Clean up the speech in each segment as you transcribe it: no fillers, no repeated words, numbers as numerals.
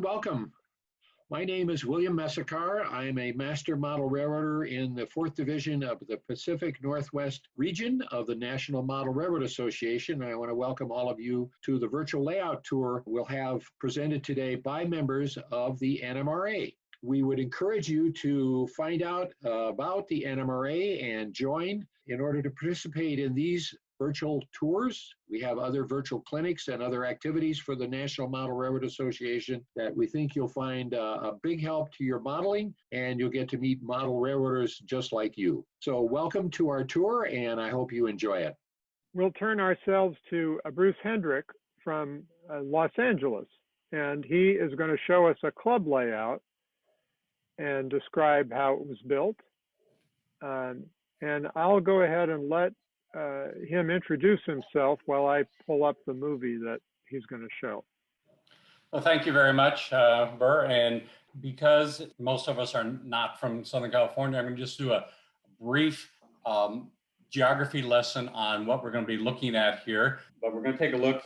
Welcome. My name is William Messakar. I am a master model railroader in the 4th Division of the Pacific Northwest region of the National Model Railroad Association. I want to welcome all of you to the virtual layout tour we'll have presented today by members of the NMRA. We would encourage you to find out about the NMRA and join in order to participate in these virtual tours. We have other virtual clinics and other activities for the National Model Railroad Association that we think you'll find a big help to your modeling, and you'll get to meet model railroaders just like you. So welcome to our tour, and I hope you enjoy it. We'll turn ourselves to Bruce Hendrick from Los Angeles, and he is going to show us a club layout and describe how it was built. And I'll go ahead and let him introduce himself while I pull up the movie that he's going to show. Well, thank you very much, Burr. And because most of us are not from Southern California, I'm going to just do a brief geography lesson on what we're going to be looking at here. But we're going to take a look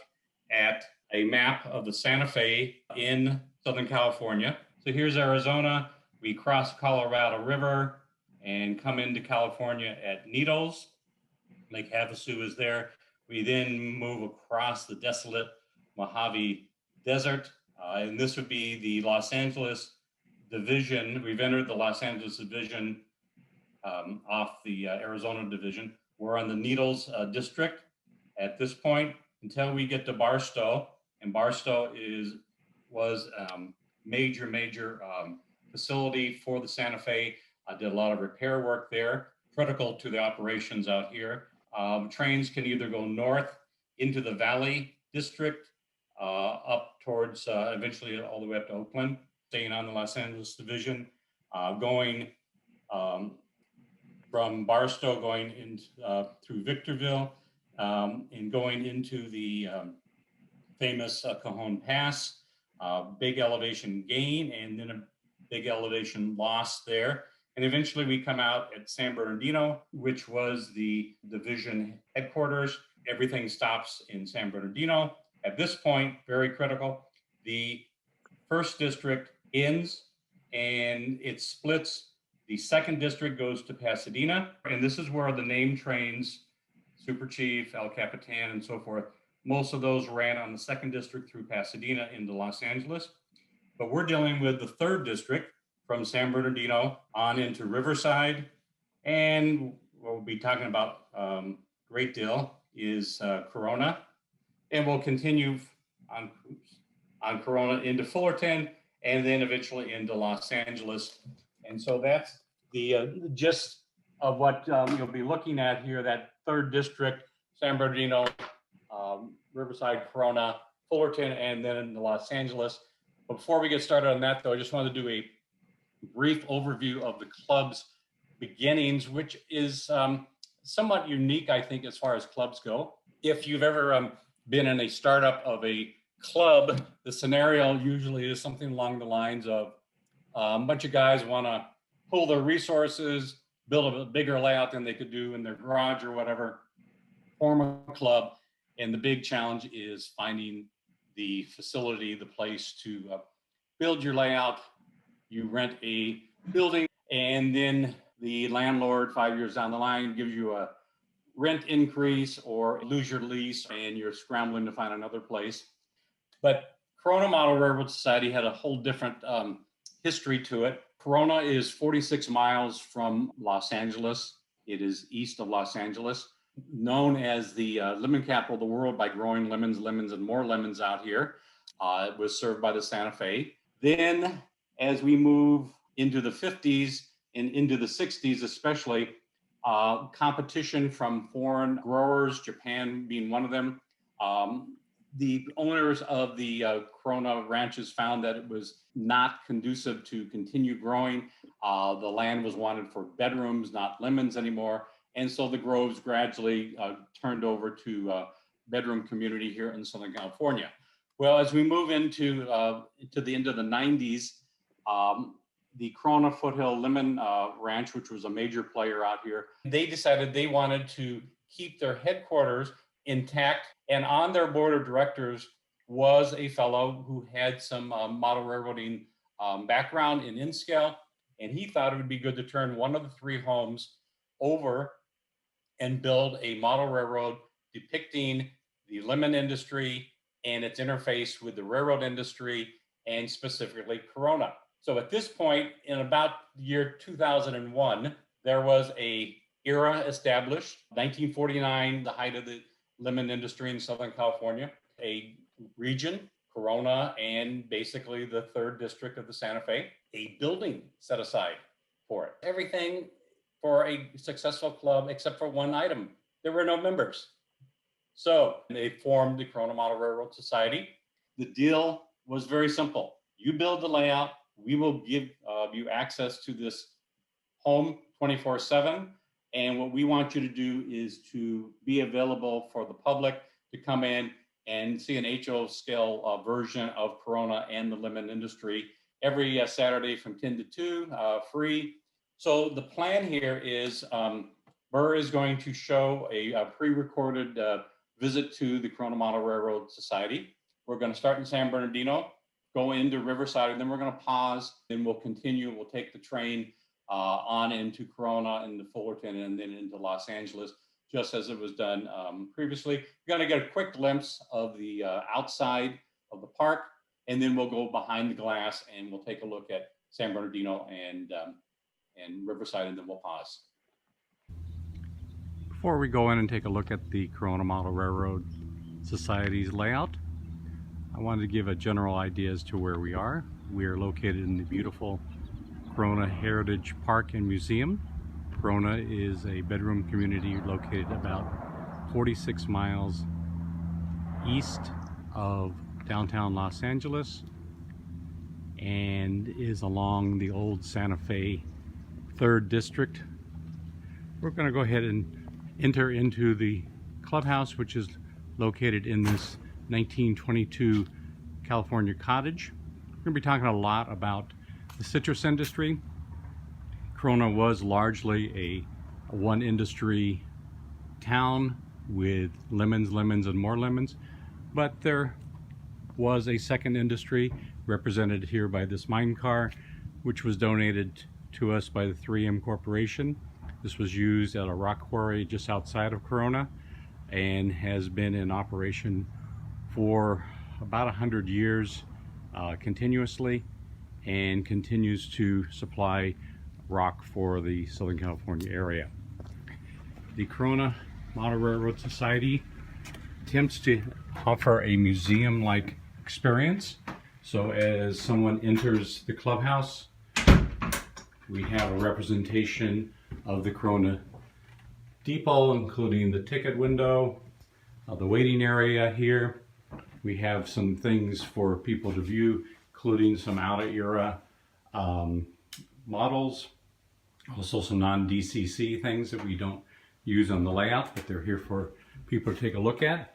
at a map of the Santa Fe in Southern California. So here's Arizona. We cross the Colorado River and come into California at Needles. Lake Havasu is there. We then move across the desolate Mojave Desert, and this would be the Los Angeles Division. We've entered the Los Angeles Division off the Arizona Division. We're on the Needles District at this point until we get to Barstow, and Barstow was major facility for the Santa Fe. I did a lot of repair work there, critical to the operations out here. Trains can either go north into the Valley District, up towards eventually all the way up to Oakland, staying on the Los Angeles Division, going from Barstow, going in through Victorville, and going into the famous Cajon Pass, big elevation gain, and then a big elevation loss there. And eventually we come out at San Bernardino, which was the division headquarters. Everything stops in San Bernardino. At this point, very critical, the first district ends and it splits. The second district goes to Pasadena. And this is where the name trains, Super Chief, El Capitan, and so forth, most of those ran on the second district through Pasadena into Los Angeles. But we're dealing with the third district, from San Bernardino on into Riverside. And what we'll be talking about a great deal is Corona. And we'll continue on Corona into Fullerton, and then eventually into Los Angeles. And so that's the gist of what you'll be looking at here, that third district, San Bernardino, Riverside, Corona, Fullerton, and then into Los Angeles. But before we get started on that, though, I just wanted to do a brief overview of the club's beginnings, which is somewhat unique, I think, as far as clubs go. If you've ever been in a startup of a club, the scenario usually is something along the lines of a bunch of guys want to pool their resources, build a bigger layout than they could do in their garage or whatever, form a club, and the big challenge is finding the facility, the place to build your layout. You rent a building, and then the landlord 5 years down the line gives you a rent increase or lose your lease, and you're scrambling to find another place. But Corona Model Railroad Society had a whole different history to it. Corona is 46 miles from Los Angeles. It is east of Los Angeles, known as the lemon capital of the world by growing lemons, and more lemons out here. It was served by the Santa Fe. Then, as we move into the 50s and into the 60s especially, competition from foreign growers, Japan being one of them. The owners of the Corona ranches found that it was not conducive to continue growing. The land was wanted for bedrooms, not lemons anymore. And so the groves gradually turned over to bedroom community here in Southern California. Well, as we move into to the end of the 90s, the Corona Foothill Lemon Ranch, which was a major player out here, they decided they wanted to keep their headquarters intact. And on their board of directors was a fellow who had some model railroading background in scale, and he thought it would be good to turn one of the three homes over and build a model railroad depicting the lemon industry and its interface with the railroad industry, and specifically Corona. So at this point, in about the year 2001, there was a era established, 1949, the height of the lemon industry in Southern California, a region, Corona, and basically the 3rd district of the Santa Fe, a building set aside for it. Everything for a successful club except for one item. There were no members. So they formed the Corona Model Railroad Society. The deal was very simple. You build the layout, we will give you access to this home 24/7. And what we want you to do is to be available for the public to come in and see an HO scale version of Corona and the lemon industry every Saturday from 10 to 2, free. So the plan here is Burr is going to show a pre-recorded visit to the Corona Model Railroad Society. We're going to start in San Bernardino, go into Riverside, and then we're going to pause, then we'll continue. We'll take the train on into Corona and to Fullerton and then into Los Angeles, just as it was done previously. You're going to get a quick glimpse of the outside of the park, and then we'll go behind the glass and we'll take a look at San Bernardino and Riverside, and then we'll pause. Before we go in and take a look at the Corona Model Railroad Society's layout, I wanted to give a general idea as to where we are. We are located in the beautiful Corona Heritage Park and Museum. Corona is a bedroom community located about 46 miles east of downtown Los Angeles and is along the old Santa Fe 3rd District. We're going to go ahead and enter into the clubhouse, which is located in this 1922 California cottage. We're going to be talking a lot about the citrus industry. Corona was largely a one industry town with lemons, and more lemons, but there was a second industry represented here by this mine car, which was donated to us by the 3M Corporation. This was used at a rock quarry just outside of Corona and has been in operation for about 100 years continuously, and continues to supply rock for the Southern California area. The Corona Model Railroad Society attempts to offer a museum-like experience. So as someone enters the clubhouse, we have a representation of the Corona depot, including the ticket window, the waiting area here. We have some things for people to view, including some out-of-era models, also some non-DCC things that we don't use on the layout, but they're here for people to take a look at.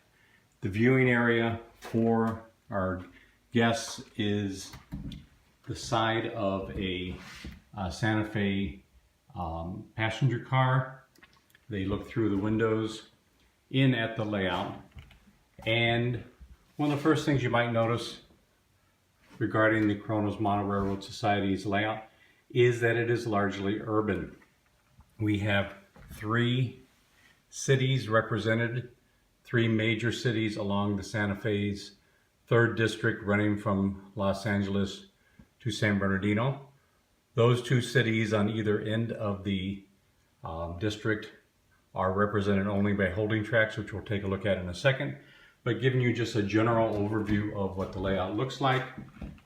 The viewing area for our guests is the side of a Santa Fe passenger car. They look through the windows in at the layout, and one of the first things you might notice regarding the Corona's Model Railroad Society's layout is that it is largely urban. We have 3 cities represented, 3 major cities along the Santa Fe's 3rd district, running from Los Angeles to San Bernardino. Those 2 cities on either end of the district are represented only by holding tracks, which we'll take a look at in a second. But giving you just a general overview of what the layout looks like,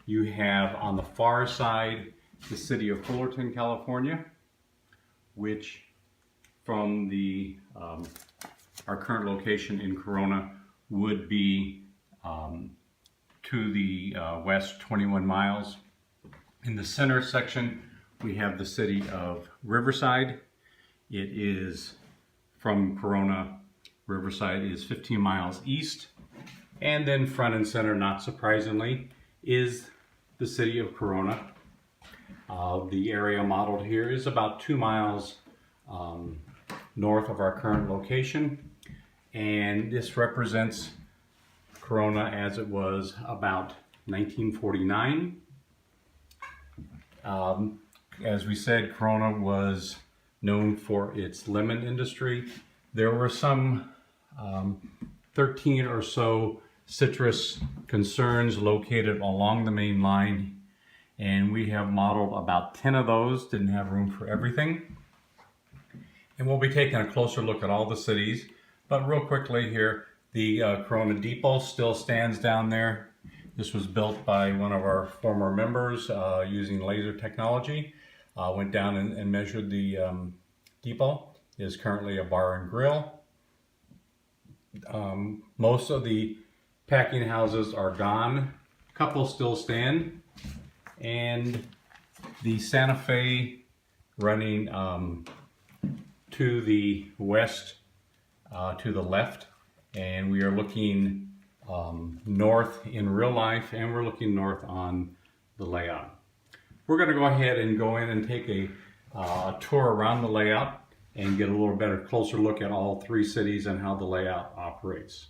you have on the far side the city of Fullerton, California, which from the our current location in Corona would be to the west 21 miles. In the center section, we have the city of Riverside. It is from Corona. Riverside is 15 miles east. And then front and center, not surprisingly, is the city of Corona. The area modeled here is about 2 miles north of our current location. And this represents Corona as it was about 1949. As we said, Corona was known for its lemon industry. There were some 13 or so citrus concerns located along the main line, and we have modeled about 10 of those. Didn't have room for everything. And we'll be taking a closer look at all the cities. But real quickly here, the Corona Depot still stands down there. This was built by one of our former members using laser technology. Went down and measured the depot. It is currently a bar and grill. Most of the packing houses are gone. A couple still stand. And the Santa Fe running to the west, to the left, and we are looking north in real life, and we're looking north on the layout. We're going to go ahead and go in and take a tour around the layout and get a little better, closer look at all three cities and how the layout operates.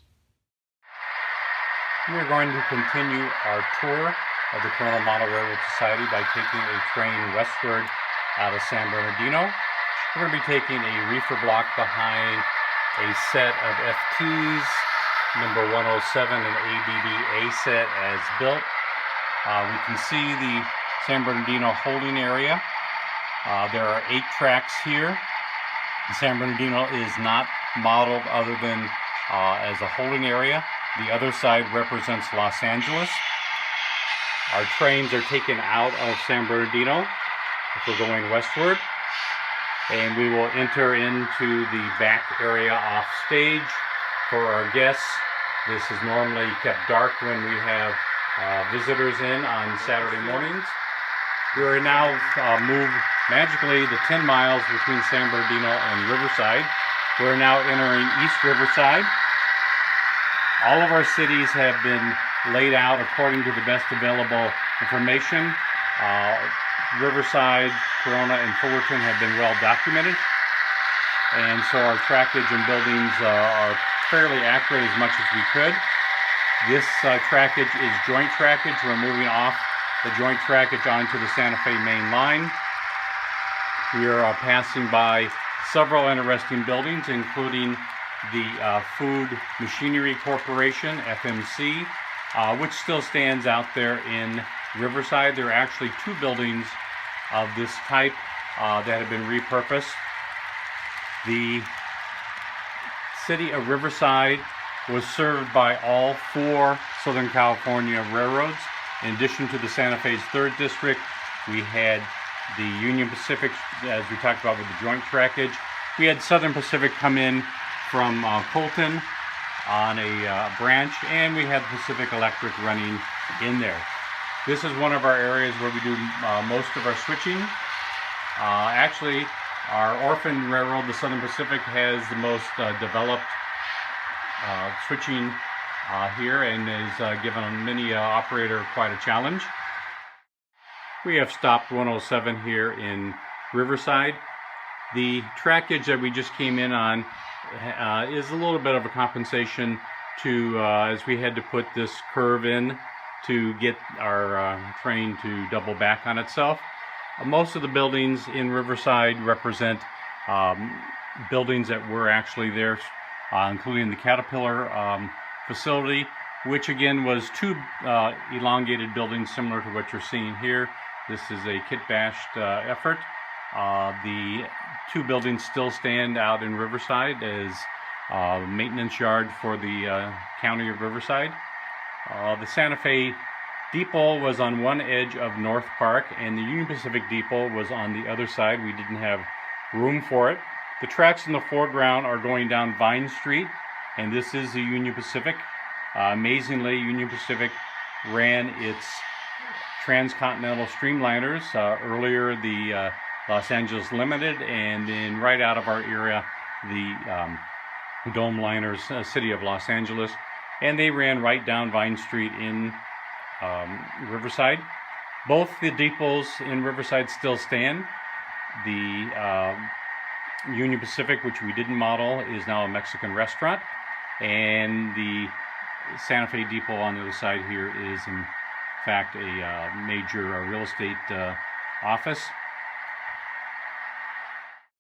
We're going to continue our tour of the Corona Model Railroad Society by taking a train westward out of San Bernardino. We're going to be taking a reefer block behind a set of FTs, number 107 and ABB A set as built. We can see the San Bernardino holding area. There are 8 tracks here. San Bernardino is not modeled other than as a holding area. The other side represents Los Angeles. Our trains are taken out of San Bernardino if we're going westward, and we will enter into the back area off stage for our guests. This is normally kept dark when we have visitors in on Saturday mornings. We are now moved magically the 10 miles between San Bernardino and Riverside. We're now entering East Riverside. All of our cities have been laid out according to the best available information. Riverside, Corona, and Fullerton have been well documented, and so our trackage and buildings are fairly accurate as much as we could. This trackage is joint trackage. We're moving off the joint trackage onto the Santa Fe main line. We are passing by several interesting buildings, including the Food Machinery Corporation, FMC, which still stands out there in Riverside. There are actually 2 buildings of this type that have been repurposed. The city of Riverside was served by all 4 Southern California railroads. In addition to the Santa Fe's 3rd district, we had the Union Pacific, as we talked about with the joint trackage. We had Southern Pacific come in from Colton on a branch, and we had Pacific Electric running in there. This is one of our areas where we do most of our switching. Actually, our orphan railroad, the Southern Pacific, has the most developed switching here, and has given many operator quite a challenge. We have stopped 107 here in Riverside. The trackage that we just came in on is a little bit of a compensation to, as we had to put this curve in to get our train to double back on itself. Most of the buildings in Riverside represent buildings that were actually there, including the Caterpillar facility, which again was 2 elongated buildings similar to what you're seeing here. This is a kit-bashed effort. The 2 buildings still stand out in Riverside as maintenance yard for the county of Riverside. The Santa Fe Depot was on one edge of North Park, and the Union Pacific Depot was on the other side. We didn't have room for it. The tracks in the foreground are going down Vine Street, and this is the Union Pacific. Amazingly, Union Pacific ran its transcontinental streamliners. Earlier, the Los Angeles Limited, and then right out of our area, the Dome Liners, City of Los Angeles. And they ran right down Vine Street in Riverside. Both the depots in Riverside still stand. The Union Pacific, which we didn't model, is now a Mexican restaurant. And the Santa Fe Depot on the other side here is in fact a major real estate office.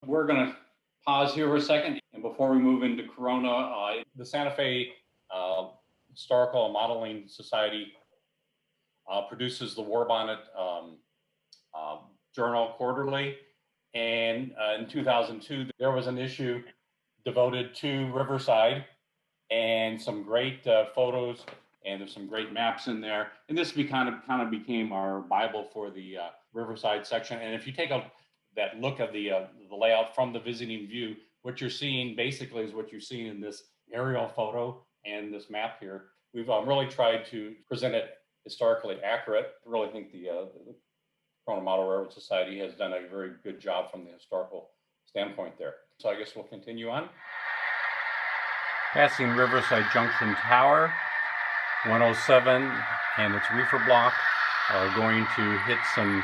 We're going to pause here for a second, and before we move into Corona, the Santa Fe Historical and Modeling Society produces the War Bonnet Journal quarterly, and in 2002 there was an issue devoted to Riverside, and some great photos, and there's some great maps in there, and this kind of became our Bible for the Riverside section. And if you take that look at the layout from the visiting view, what you're seeing basically is what you're seeing in this aerial photo and this map here. We've really tried to present it historically accurate. I really think the Corona Model Railroad Society has done a very good job from the historical standpoint there. So I guess we'll continue on. Passing Riverside Junction Tower, 107 and its reefer block are going to hit some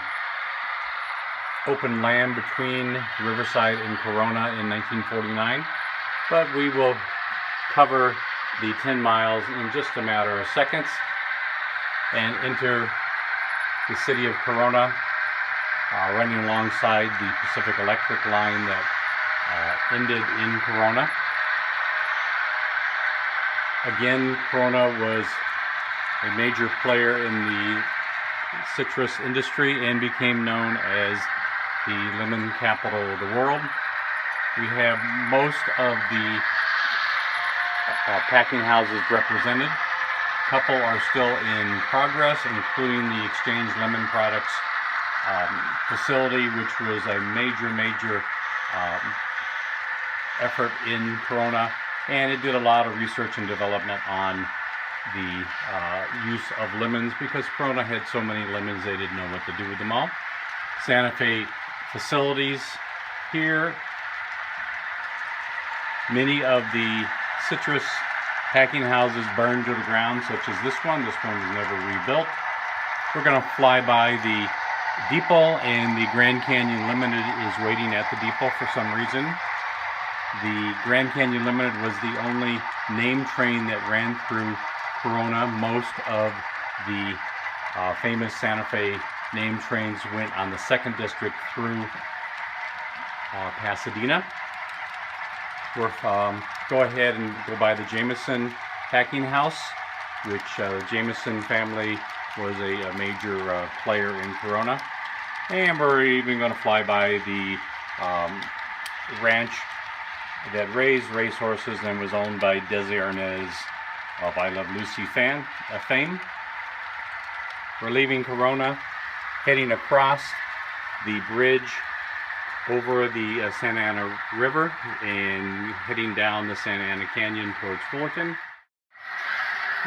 open land between Riverside and Corona in 1949, but we will cover the 10 miles in just a matter of seconds and enter the city of Corona, running alongside the Pacific Electric line that ended in Corona. Again, Corona was a major player in the citrus industry and became known as the lemon capital of the world. We have most of the packing houses represented. A couple are still in progress, including the Exchange Lemon Products facility, which was a major effort in Corona, and it did a lot of research and development on the use of lemons, because Corona had so many lemons they didn't know what to do with them all. Santa Fe facilities here. Many of the citrus packing houses burned to the ground, such as this one. This one was never rebuilt. We're going to fly by the depot, and the Grand Canyon Limited is waiting at the depot for some reason. The Grand Canyon Limited was the only name train that ran through Corona. Most of the famous Santa Fe name trains went on the 2nd District through Pasadena. We'll go ahead and go by the Jameson Packing House, which the Jameson family was a major player in Corona. And we're even going to fly by the ranch that raised racehorses and was owned by Desi Arnaz of I Love Lucy fame. We're leaving Corona, heading across the bridge over the Santa Ana River and heading down the Santa Ana Canyon towards Fullerton.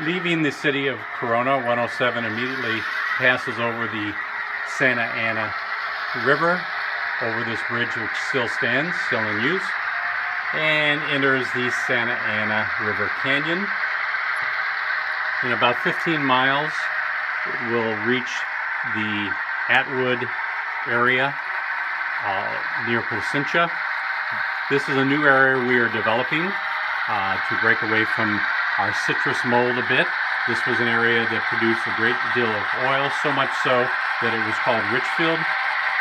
Leaving the city of Corona, 107 immediately passes over the Santa Ana River, over this bridge which still stands, still in use, and enters the Santa Ana River Canyon. In about 15 miles, we'll reach the Atwood area near Placentia. This is a new area we are developing to break away from our citrus mold a bit. This was an area that produced a great deal of oil, so much so that it was called Richfield,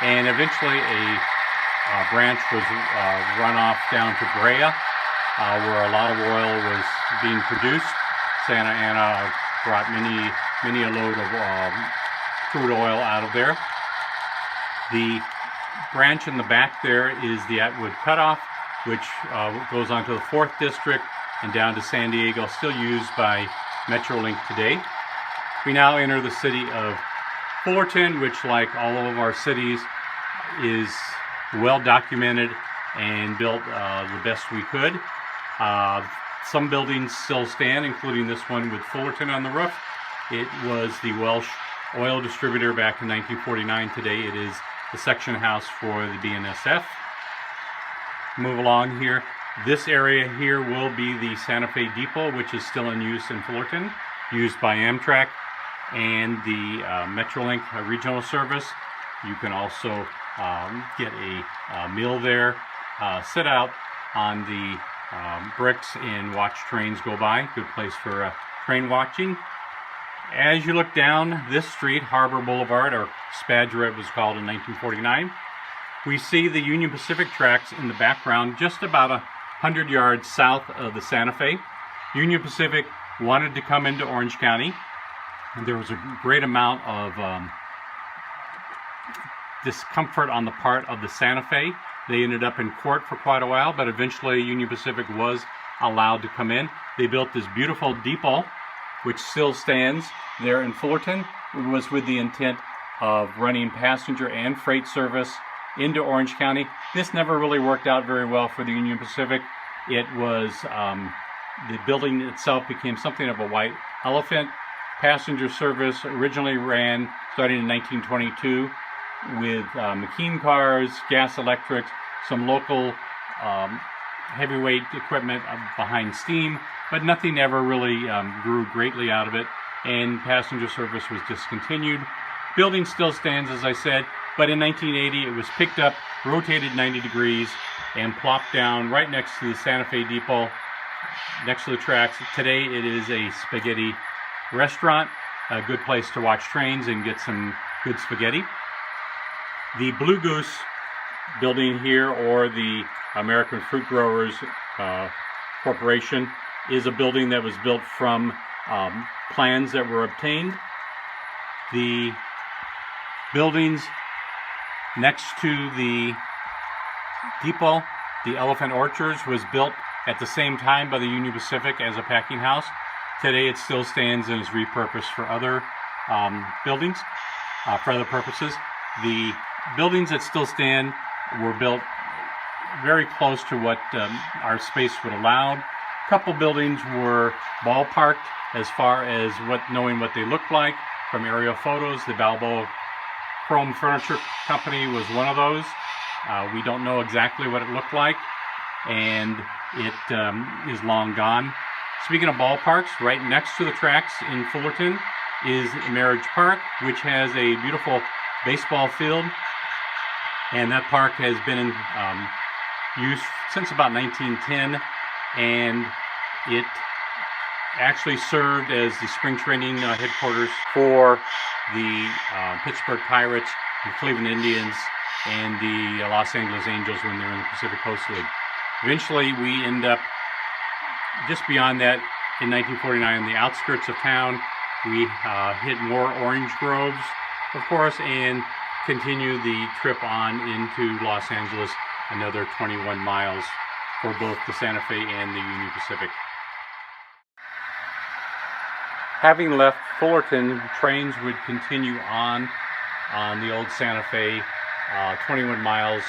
and eventually a branch was run off down to Brea, where a lot of oil was being produced. Santa Ana brought many a load of crude oil out of there. The branch in the back there is the Atwood Cutoff, which goes on to the 4th District and down to San Diego, still used by Metrolink today. We now enter the city of Fullerton, which, like all of our cities, is well documented and built the best we could. Some buildings still stand, including this one with Fullerton on the roof. It was the Welsh oil distributor back in 1949. Today it is the section house for the BNSF. Move along here. This area here will be the Santa Fe Depot, which is still in use in Fullerton, used by Amtrak and the Metrolink regional service. You can also get a meal there, sit out on the bricks and watch trains go by. Good place for train watching. As you look down this street, Harbor Boulevard, or Spadger it was called in 1949, we see the Union Pacific tracks in the background just about 100 yards south of the Santa Fe. Union Pacific wanted to come into Orange County, and there was a great amount of discomfort on the part of the Santa Fe. They ended up in court for quite a while, but eventually Union Pacific was allowed to come in. They built this beautiful depot, which still stands there in Fullerton. It was with the intent of running passenger and freight service into Orange County. This never really worked out very well for the Union Pacific. It was, the building itself became something of a white elephant. Passenger service originally ran, starting in 1922, with McKean cars, gas electrics, some local heavyweight equipment behind steam, but nothing ever really grew greatly out of it, and passenger service was discontinued. Building still stands, as I said, but in 1980 it was picked up, rotated 90 degrees, and plopped down right next to the Santa Fe Depot, next to the tracks. Today it is a spaghetti restaurant, a good place to watch trains and get some good spaghetti. The Blue Goose building here, or the American Fruit Growers Corporation, is a building that was built from plans that were obtained. The buildings next to the depot, the Elephant Orchards, was built at the same time by the Union Pacific as a packing house. Today it still stands and is repurposed for other buildings, for other purposes. The buildings that still stand were built very close to what our space would allow. A couple buildings were ballparked as far as knowing what they looked like from aerial photos. The Balboa Chrome Furniture Company was one of those. We don't know exactly what it looked like, and it is long gone. Speaking of ballparks, right next to the tracks in Fullerton is Marriage Park, which has a beautiful baseball field, and that park has been in use since about 1910, and it actually served as the spring training headquarters for the Pittsburgh Pirates, the Cleveland Indians, and the Los Angeles Angels when they were in the Pacific Coast League. Eventually, we end up just beyond that in 1949 on the outskirts of town. We hit more orange groves, of course, and continue the trip on into Los Angeles, another 21 miles for both the Santa Fe and the Union Pacific. Having left Fullerton, trains would continue on the old Santa Fe, 21 miles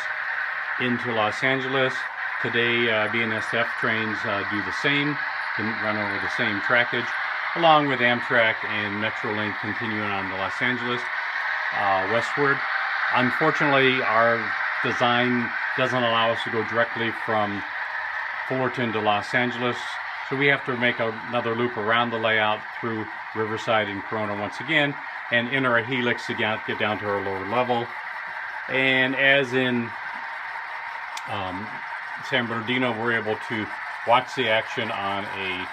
into Los Angeles. Today, BNSF trains do the same, can run over the same trackage, along with Amtrak and Metrolink continuing on to Los Angeles westward. Unfortunately, our design doesn't allow us to go directly from Fullerton to Los Angeles, so we have to make another loop around the layout through Riverside and Corona once again, and enter a helix to get down to our lower level. And as in San Bernardino, we're able to watch the action on a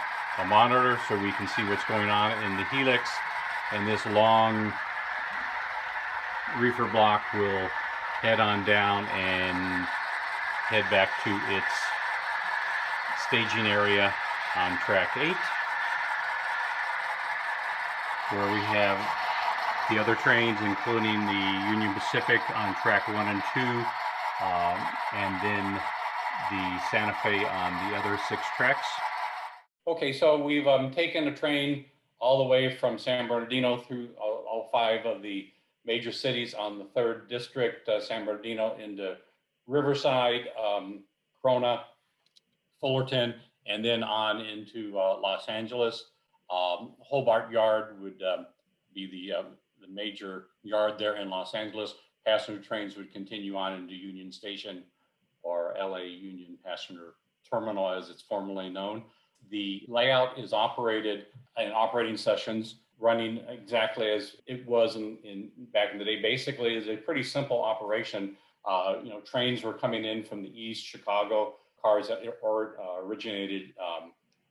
monitor, so we can see what's going on in the helix, and this long reefer block will head on down and head back to its staging area on track 8, where we have the other trains, including the Union Pacific on track 1 and 2, and then the Santa Fe on the other 6 tracks. Okay, so we've taken a train all the way from San Bernardino through all 5 of the major cities on the 3rd district, San Bernardino into Riverside, Corona, Fullerton, and then on into Los Angeles. Hobart Yard would be the major yard there in Los Angeles. Passenger trains would continue on into Union Station, or LA Union Passenger Terminal as it's formerly known. The layout is operated in operating sessions, running exactly as it was back in the day. Basically, is a pretty simple operation. Trains were coming in from the east, Chicago, cars that originated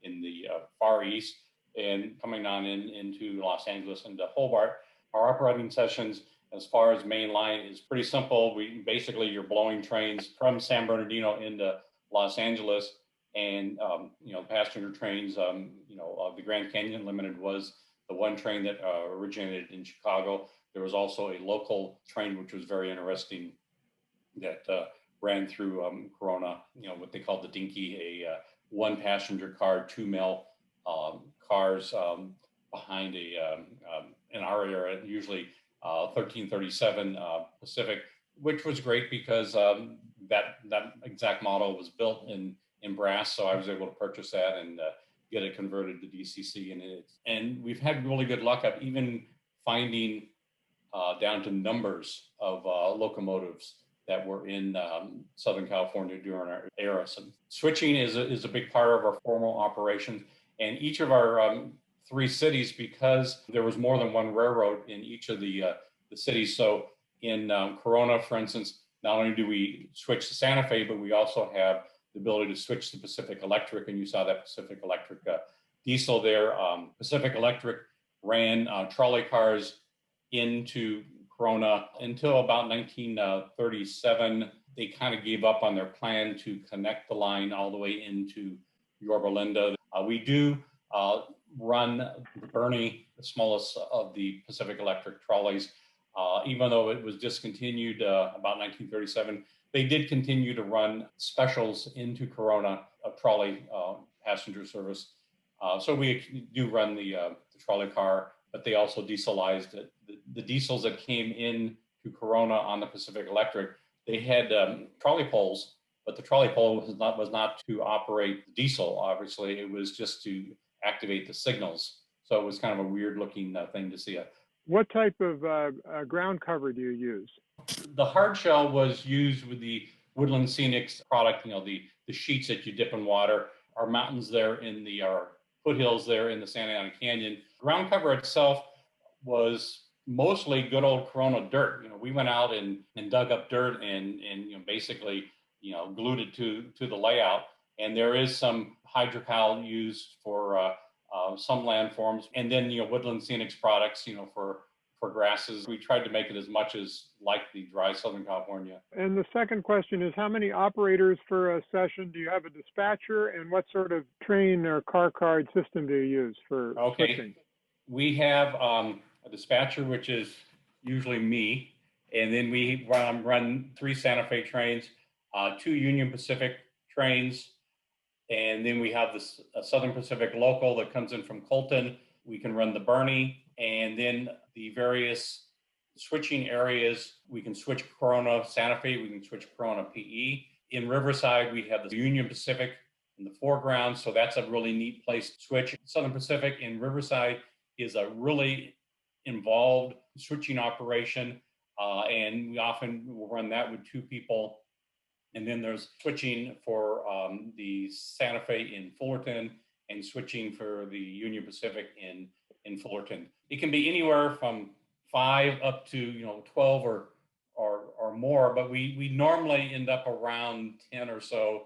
in the Far East. and coming on into Los Angeles and to Hobart. Our operating sessions as far as main line is pretty simple. You're blowing trains from San Bernardino into Los Angeles, and passenger trains. The Grand Canyon Limited was the one train that originated in Chicago. There was also a local train which was very interesting that ran through Corona. What they called the Dinky, a one passenger car, 2 mil cars behind in our area, usually 1337 Pacific, which was great because that exact model was built in brass. So I was able to purchase that and get it converted to DCC. And we've had really good luck at even finding down to numbers of locomotives that were in Southern California during our era. So switching is a big part of our formal operations. And each of our 3 cities, because there was more than one railroad in each of the cities. So in Corona, for instance, not only do we switch to Santa Fe, but we also have the ability to switch to Pacific Electric. And you saw that Pacific Electric diesel there. Pacific Electric ran trolley cars into Corona until about 1937. They kind of gave up on their plan to connect the line all the way into Yorba Linda. We do run the Bernie, the smallest of the Pacific Electric trolleys. Even though it was discontinued about 1937, they did continue to run specials into Corona, a trolley passenger service. So we do run the trolley car, but they also dieselized it. The diesels that came in to Corona on the Pacific Electric, they had trolley poles, but the trolley pole was not to operate the diesel. Obviously, it was just to activate the signals. So it was kind of a weird looking thing to see. What type of ground cover do you use? The hard shell was used with the Woodland Scenics product, the sheets that you dip in water. Our mountains there our foothills there in the Santa Ana Canyon. Ground cover itself was mostly good old Corona dirt. We went out and dug up dirt and basically glued it to the layout. And there is some hydrocal used for some landforms, and then Woodland Scenics products for grasses. We tried to make it as much as like the dry Southern California. And the second question is, how many operators for a session? Do you have a dispatcher, and what sort of train or car card system do you use for switching? We have a dispatcher, which is usually me, and then we run 3 Santa Fe trains, 2 Union Pacific trains, and then we have this Southern Pacific local that comes in from Colton. We can run the Bernie, and then the various switching areas. We can switch Corona Santa Fe, we can switch Corona PE. In Riverside, we have the Union Pacific in the foreground, so that's a really neat place to switch. Southern Pacific in Riverside is a really involved switching operation, and we often will run that with 2 people. And then there's switching for the Santa Fe in Fullerton and switching for the Union Pacific in Fullerton. It can be anywhere from 5 up to 12 or more, but we normally end up around 10 or so.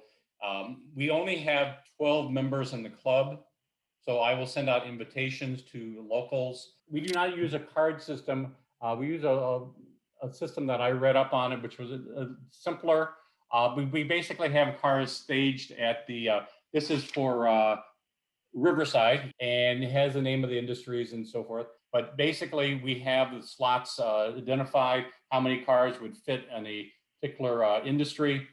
We only have 12 members in the club, so I will send out invitations to locals. We do not use a card system. We use a system that I read up on it, which was simpler. We basically have cars staged at this is for Riverside, and it has the name of the industries and so forth. But basically, we have the slots identified, how many cars would fit in a particular industry,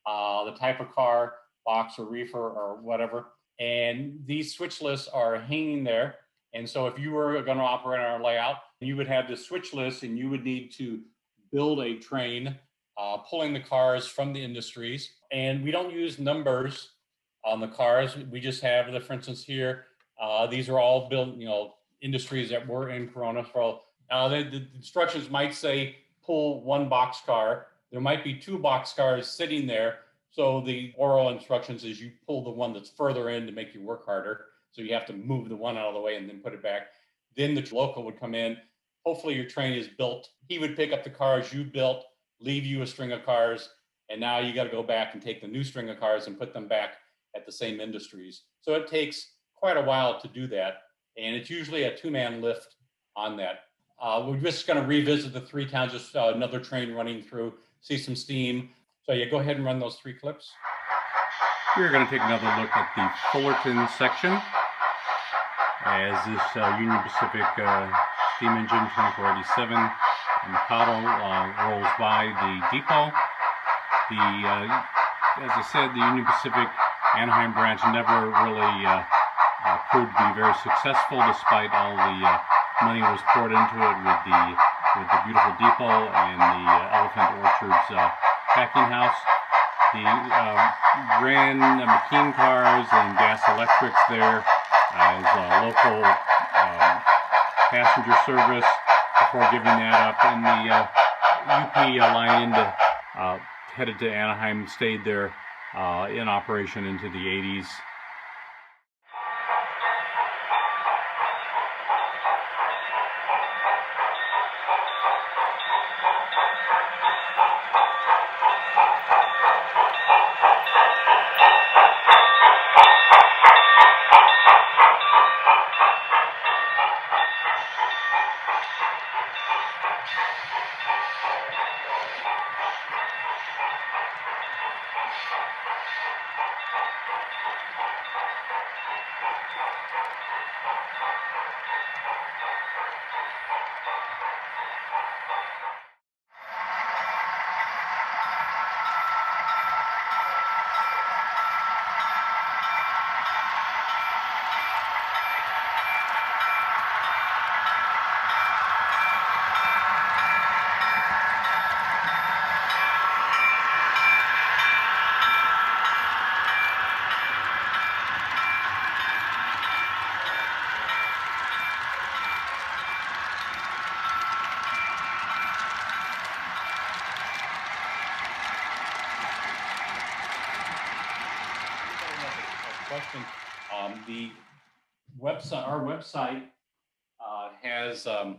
the type of car, box or reefer or whatever. And these switch lists are hanging there. And so if you were going to operate on our layout, you would have the switch list, and you would need to build a train pulling the cars from the industries. And we don't use numbers on the cars. We just have, for instance, here, these are all built, industries that were in Corona. The instructions might say pull 1 box car. There might be 2 box cars sitting there. So the oral instructions is you pull the one that's further in to make you work harder. So you have to move the one out of the way and then put it back. Then the local would come in. Hopefully your train is built. He would pick up the cars you built, leave you a string of cars, and now you got to go back and take the new string of cars and put them back at the same industries. So it takes quite a while to do that. and it's usually a 2-man lift on that. We're just going to revisit the 3 towns, just another train running through, see some steam. So yeah, go ahead and run those 3 clips. We're going to take another look at the Fullerton section as this Union Pacific steam engine 2487 Mikado rolls by the depot. As I said, the Union Pacific Anaheim branch never really proved to be very successful, despite all the money was poured into it with the beautiful depot and the Elephant Orchards packing house. The ran McKean cars and gas electrics there as local passenger service before giving that up. And the UP line headed to Anaheim stayed there in operation into the 80s. Question. The website, our website has, and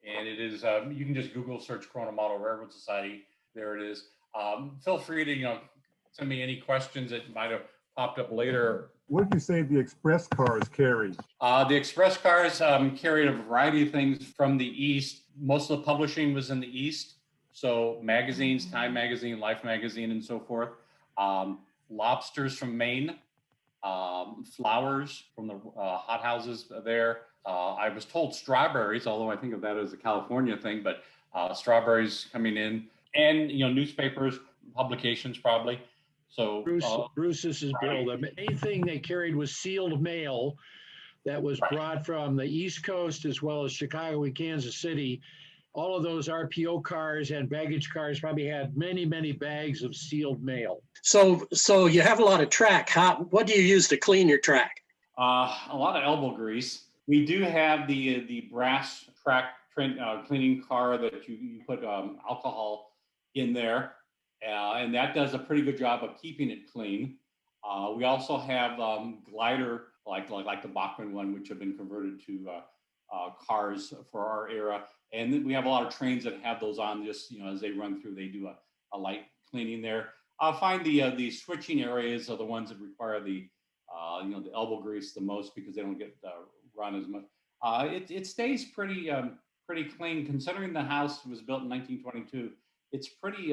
it is, you can just Google search Corona Model Railroad Society. There it is. Feel free to, send me any questions that might have popped up later. What did you say the express cars carry? The express cars carried a variety of things from the East. Most of the publishing was in the East. So magazines, Time Magazine, Life Magazine, and so forth. Lobsters from Maine. Flowers from the hothouses there. I was told strawberries, although I think of that as a California thing, but strawberries coming in, and newspapers, publications probably. So Bruce, this is Bill. The main thing they carried was sealed mail that was brought from the East Coast as well as Chicago and Kansas City. All of those RPO cars and baggage cars probably had many, many bags of sealed mail. So you have a lot of track. What do you use to clean your track? A lot of elbow grease. We do have the brass track cleaning car that you put alcohol in there, and that does a pretty good job of keeping it clean. We also have glider like the Bachmann one, which have been converted to cars for our era. And then we have a lot of trains that have those on just, as they run through, they do a light cleaning there. I'll find the switching areas are the ones that require the elbow grease the most because they don't get run as much. It stays pretty clean considering the house was built in 1922. It's pretty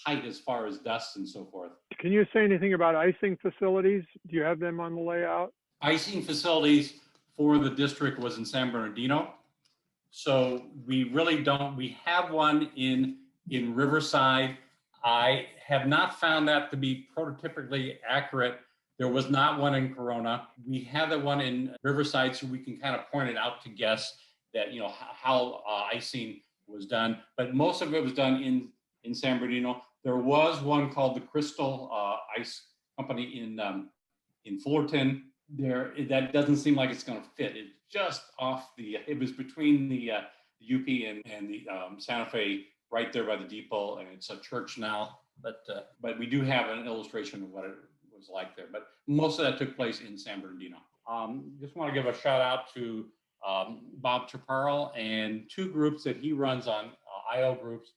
tight as far as dust and so forth. Can you say anything about icing facilities? Do you have them on the layout? Icing facilities for the district was in San Bernardino. So we really don't. We have one in Riverside. I have not found that to be prototypically accurate. There was not one in Corona. We have the one in Riverside, so we can kind of point it out to guests that how icing was done. But most of it was done in San Bernardino. There was one called the Crystal Ice Company in Fullerton. That doesn't seem like it's going to fit. It's just off it was between the UP and the Santa Fe, right there by the depot, and it's a church now. But we do have an illustration of what it was like there. But most of that took place in San Bernardino. Just want to give a shout out to Bob Chaparral and 2 groups that he runs on IO groups.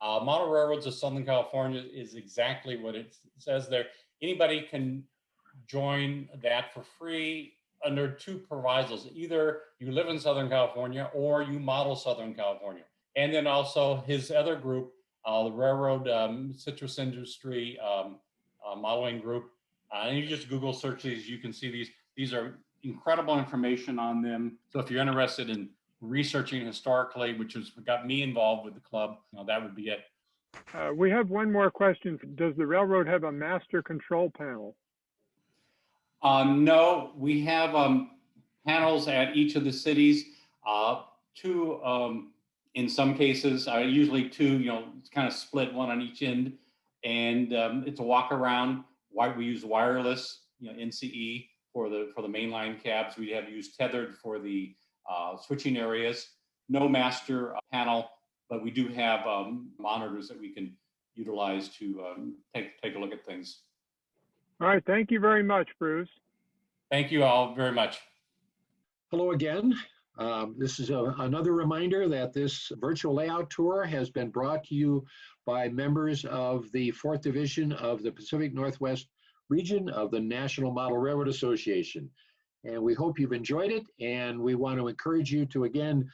Model Railroads of Southern California is exactly what it says there. Anybody can join that for free. under two provisos. Either you live in Southern California or you model Southern California. And then also his other group, the Railroad Citrus Industry Modeling Group. And you just Google search these, you can see these. These are incredible information on them. So if you're interested in researching historically, which has got me involved with the club, that would be it. We have one more question. Does the railroad have a master control panel? No, we have panels at each of the cities. Two, in some cases, usually two. It's kind of split, one on each end, and it's a walk around. We use wireless, NCE for the mainline cabs. We have used tethered for the switching areas. No master panel, but we do have monitors that we can utilize to take a look at things. All right. Thank you very much, Bruce. Thank you all very much. Hello again. This is another reminder that this virtual layout tour has been brought to you by members of the 4th Division of the Pacific Northwest region of the National Model Railroad Association. And we hope you've enjoyed it. And we want to encourage you to, again,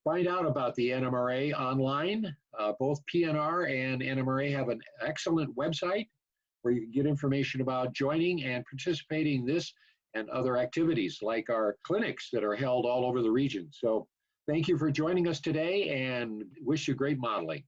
find out about the NMRA online. Both PNR and NMRA have an excellent website where you can get information about joining and participating in this and other activities like our clinics that are held all over the region. So thank you for joining us today and wish you great modeling.